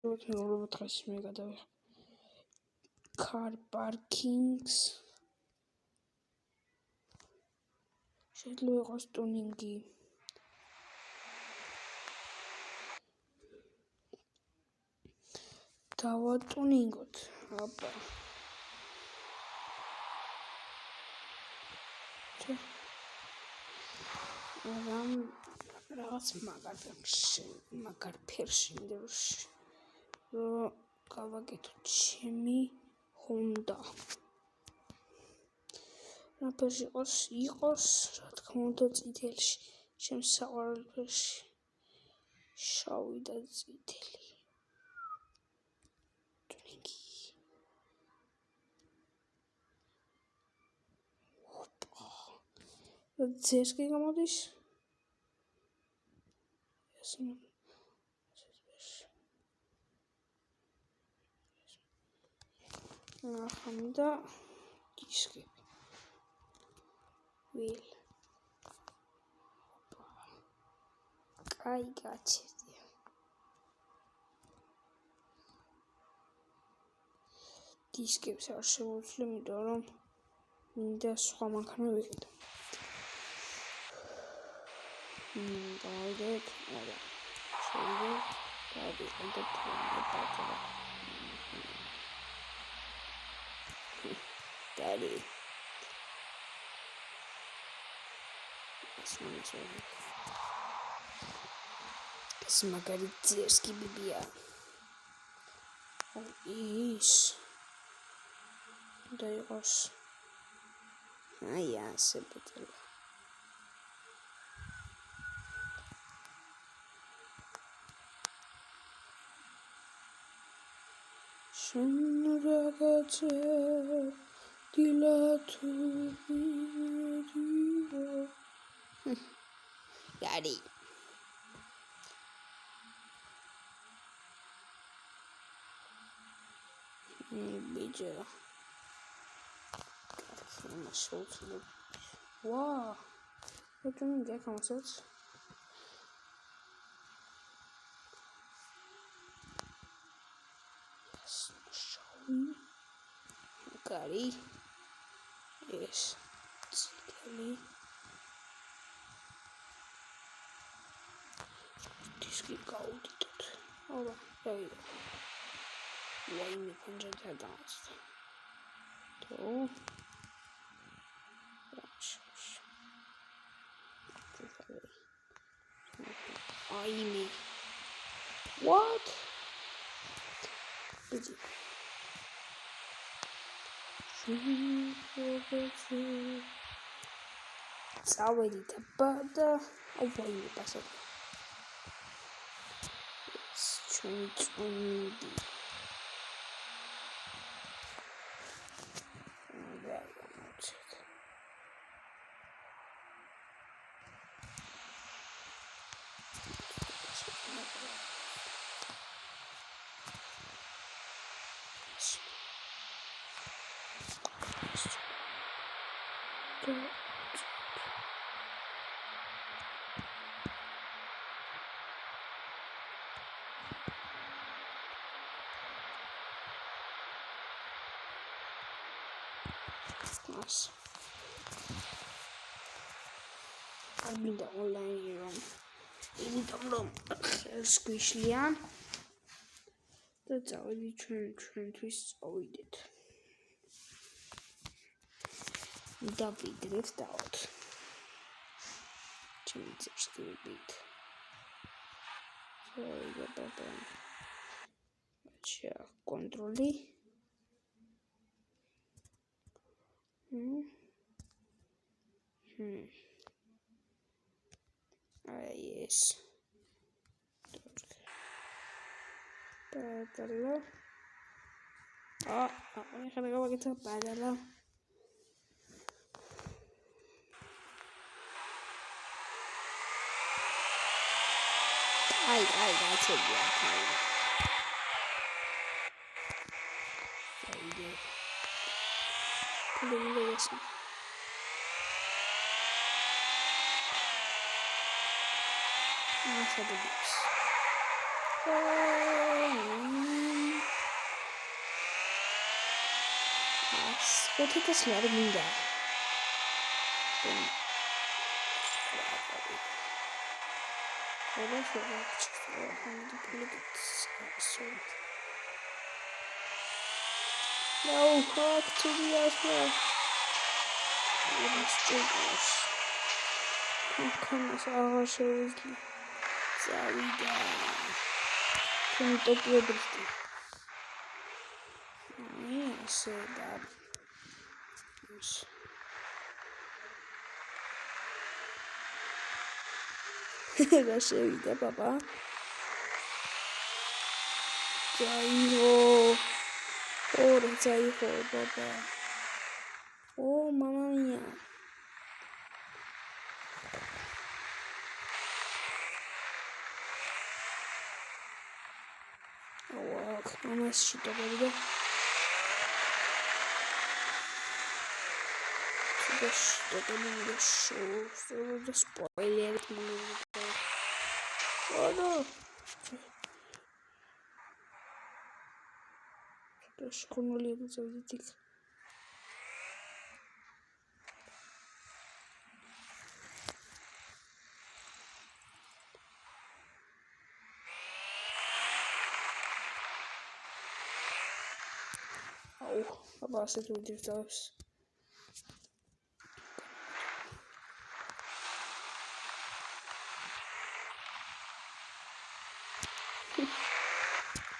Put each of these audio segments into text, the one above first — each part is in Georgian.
უბრალოდ დღეს მე გადავიხ car parkings შეიძლება იყოს ტუნინგი დავატუნინგოთ აბა რამ რაღაც მაგარ ფერში რომ გავაკეთოთ ჩემი Honda რა ფერში იყოს რა თქმა უნდა წითელში ჩემს საყვარელ ფერში შავი და წითელი ტუნინგი ძერს კი გამოდის ახამდა დისკები ვილ კაი გაჩერდია დისკებს არ შევუძლე იმიტომ რომ მინდა სხვა მანქანა ვიყიდო დავიდეთ არა შევიდეთ დავიდეთ Daddy. Es magari dzierski bibia. Is. Daigos. Ja, sebetel. Ragazze dilato Daddy Bija Caramba, solto Wow Eu tô ninguém como solto Cari Yes Cari Diski gaudi tot Ora, davide Vai mi pengiate a danza Tu Aimi What? Busy წავედით და ოვაიმე პასად ჩვენი წუნდი Nice. I mean the online room. In the room. Squishlian. That's already trying twists with it. Double drift out. Change the skill beat. So the button. Check control. Yes. Padala. Ini kenapa kita padala? Ay, that's it. Masa debis. ხუთი არ მინდა. Ora no, fuck to the other. Come on, seriously. Sorry, can you talk to everything? I said that. That's it, Papa. Jaiho. Oh, that's Jaiho, Papa. Oh, Mamma Mia. Oh, wow. How much shit over there? The show. So the spoiler. Oh no. Też konolego zawodnik. Au, aber es ist wirklich das.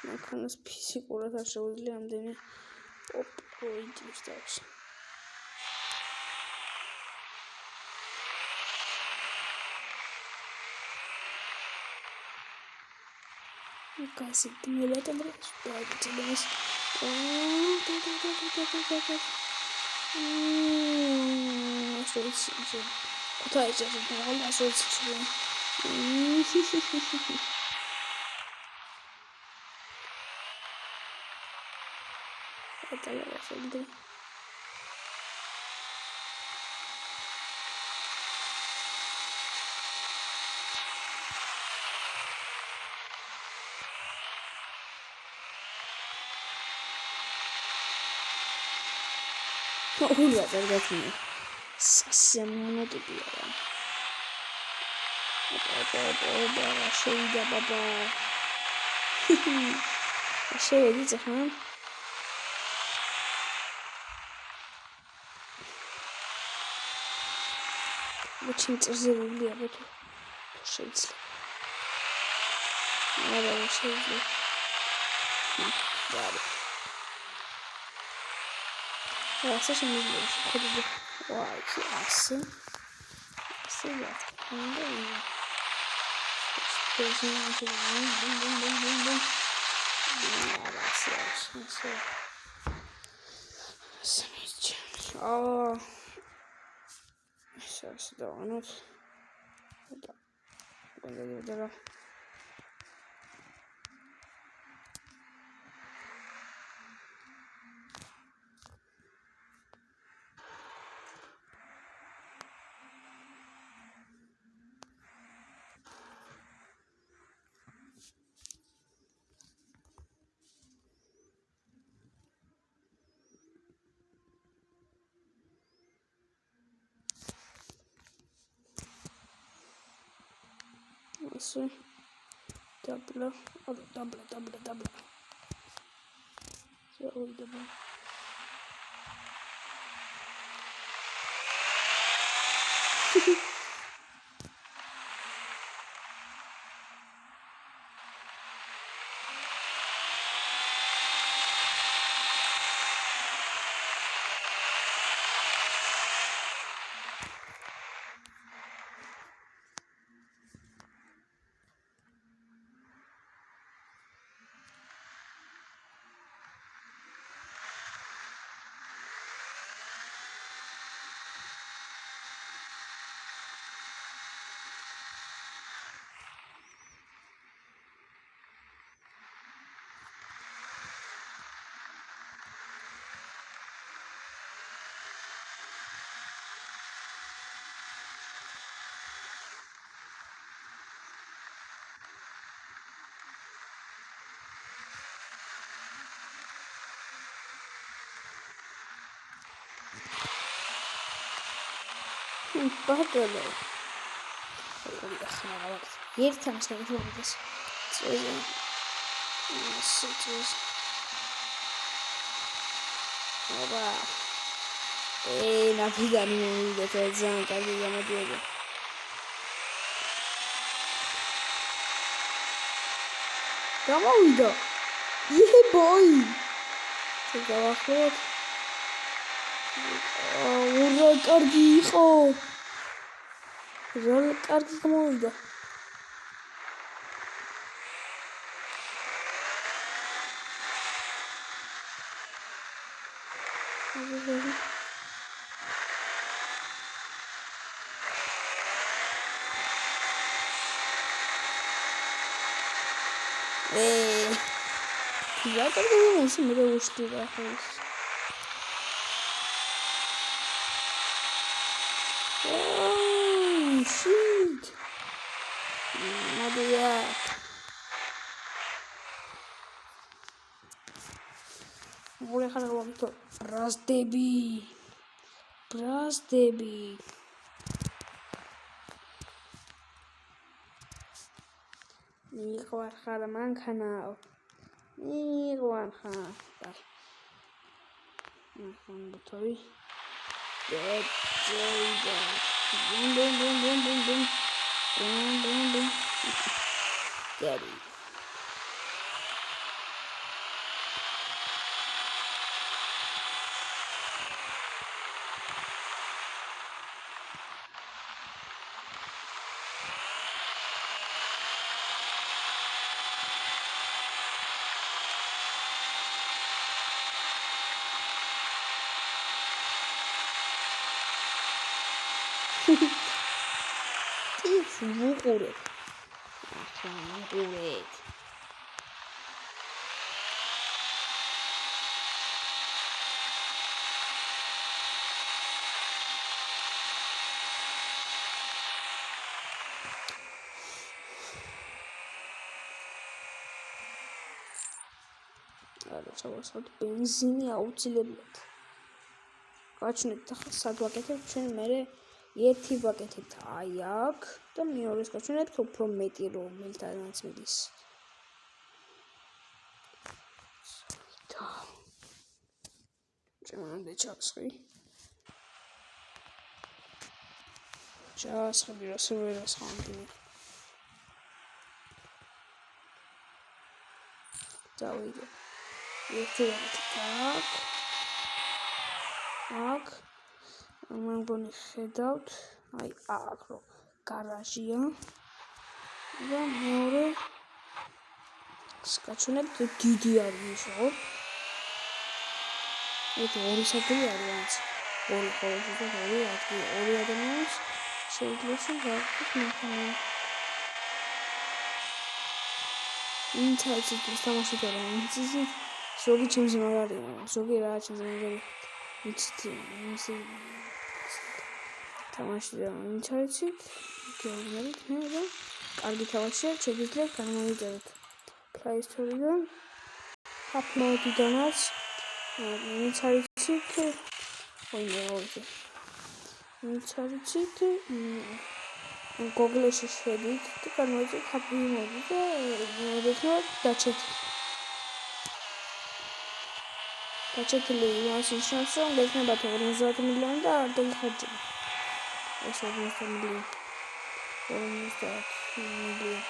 Man kann das PC oder das so lernen, denn upgrade das. Casi me lo tengo que esperar que tenemos. Куда я сейчас отправляю? А что это сейчас? Это я смотрю. Ой, это мне совсем не добила. Баба, что я баба. А что я видите, ха? Очень тяжело я буду шить. Надо шить. Да. Слушай, не знаю, что ходит. Ой, ясно. Стоять. Бум-бум-бум-бум-бум. Замечательно. Сейчас, да, ну. Да. Assim, dubla. Já oi, dubla. ბატონო. ორი ახლა რაღაც. ერთთან შევიდეთ. წეზე. სიცოცხლე. აბა. ნაფიდანი მომიდეთ ძალიან კარგი გამოდიოდა. გამოვიდა. ბოი. შეგავახლოთ. რა კარგი იყო. რა კარგი გამოვიდა. რა კარგი მოსი მე ვუშტი რა ხოს. shit. Madea. Vole khana waqto Brasdebi. Miqwar khana mankana. Miqwar khana. Butoy. Boom. Daddy. ვუყურებ. ახლა ვუყურებ. არა, ჩავასხოთ ბენზინი აუცილებლად. გაჩვენეთ ახლა სად ვაკეთებ ჩვენ მერე ერთი ვაკეთებთ აი აქ და მეორეს გაჩვენებთ უფრო მეტი რომელთანაც მიდის. და ჩემამდე ჩასხი. ჩასხები ასე ვერას ხანდი. დავიდე. ერთი აქ. აქ მე მგონი ხედავთ აი აქ რო გარაჟია და მეორე სკაჩუნებთ დიდი არის ხო? ეს ორი საკუთი არის ორი ხოლმე და ორი ადამიანის შეიძლება ვაკეთოთ მექანა. ინტერესით თამაშით არა ინციზი ზოგი ჩემს მაგარია ზოგი რა ჩემს მაგარია იცი თამაში ინტერესით გეუბნებით მე და კარგი თამაშია შეგიძლიათ გამოვიწეროთ Play Store-დან Upload-დანაც ინტერესით ინტერესით Google-ში შედით და გამოვიწეროთ Happy Mode და დაჩეთილი იმას ნიშნავს, რომ გექნებათ 50 მილიონი და არ დაგიხარჯება. ეს 50 მილიონი. 50 მილიონი.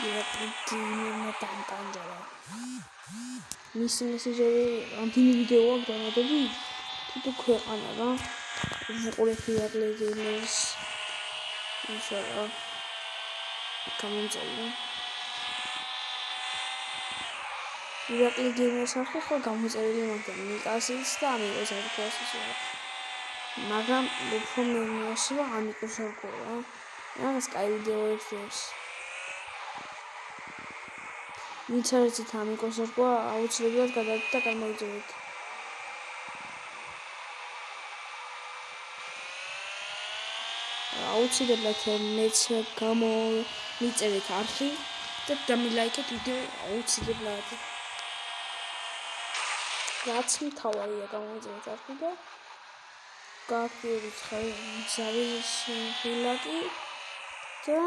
Iraklidini tantanjara. მისი მესეჯები ამთინი ვიდეო აქვს დამატებული. თვითონ ქვეყანა რა. უყურებ ირაკლიდინის ისაა. გამომწევი. ირაკლიდინის სახე ხო გამოწერილი მაგრამ ნიკასის და ამიკოს არის. მაგრამ უფრო მეინოსება ამიკოს არქოა. რა სკაი ვიდეოებს ეს. ინტერესით ამიკოს არქოა აუცილებლად გადავიდეთ და გამოიძებეთ. აუცილებლად მეც გამომიწერეთ არხი და დამილაიქეთ ვიდეო აუცილებლად. რაც მთავარია გამოიძინეთ არხი და გააქტიურეთ ზავის ღილაკი და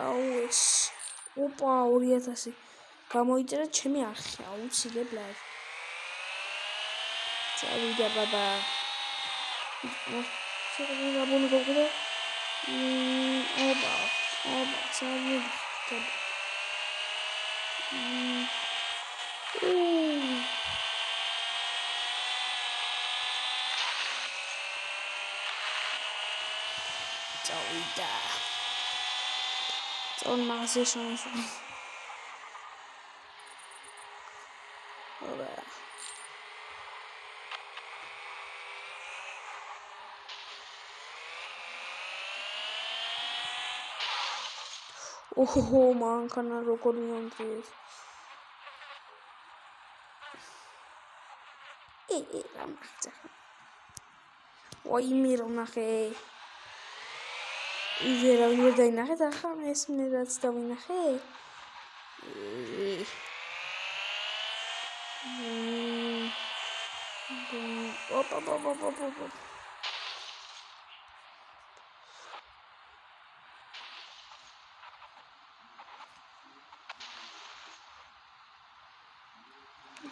აუ ეს ოპა 2000 გამოიწერეთ ჩემი არხი აუცილებლად წავიდა ბაბა შეგაბუნო გოგდა ოპა წავიდა წავიდა წონ მაღაზია შემოშვა ოპა ოჰო მანქანა როგორ მიონდრიეს რამახცა ვაიმე რამახე ვერავინ ვერ დაინახეთ ახლა ეს მე რაც დავინახე ოპა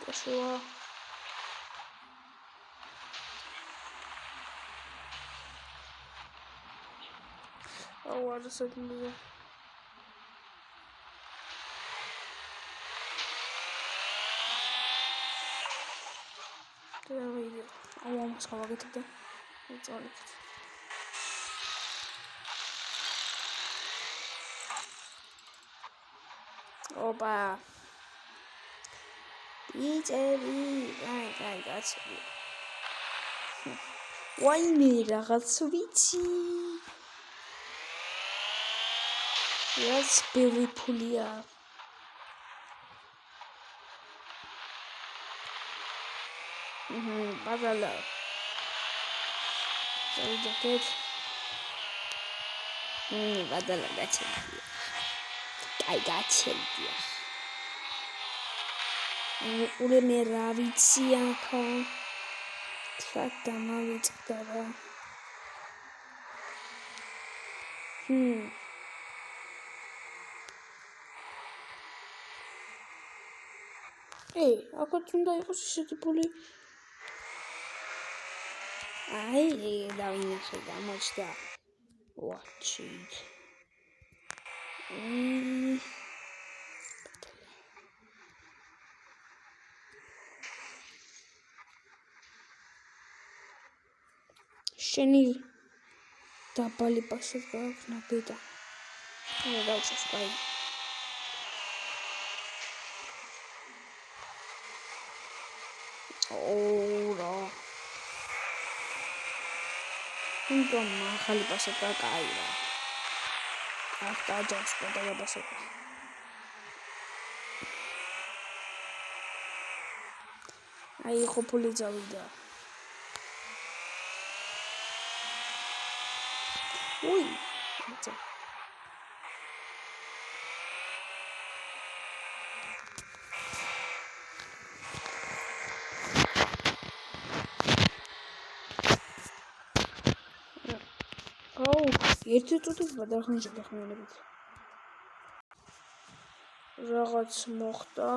Пошла. ладно, с этим было. Ты видел. А мама сказала, что это? Это он. Опа. Иди, ай, гачи. Вайми, рагацу вичи. Я спеваю пулия. Бадала. Зайдет. Бадала гачи. Ай, гачи. ურე მე რა ვიცი ახლა რა დამავიწყდა რა აქაც უნდა იყოს ისეთი ფული აი დავინახე გამოჩნდა ვაჩით შენი დაბალი პასეთ გაქვს ნაბედა დავჭერს კაი რა უნდა მაღალი პასეთ კაი რა აქ დაჯავს პატარა პასეთი აი ხო ფული წავიდა Ui, até. ერთი წუთით გადახნიჭე რაღაც მოხდა.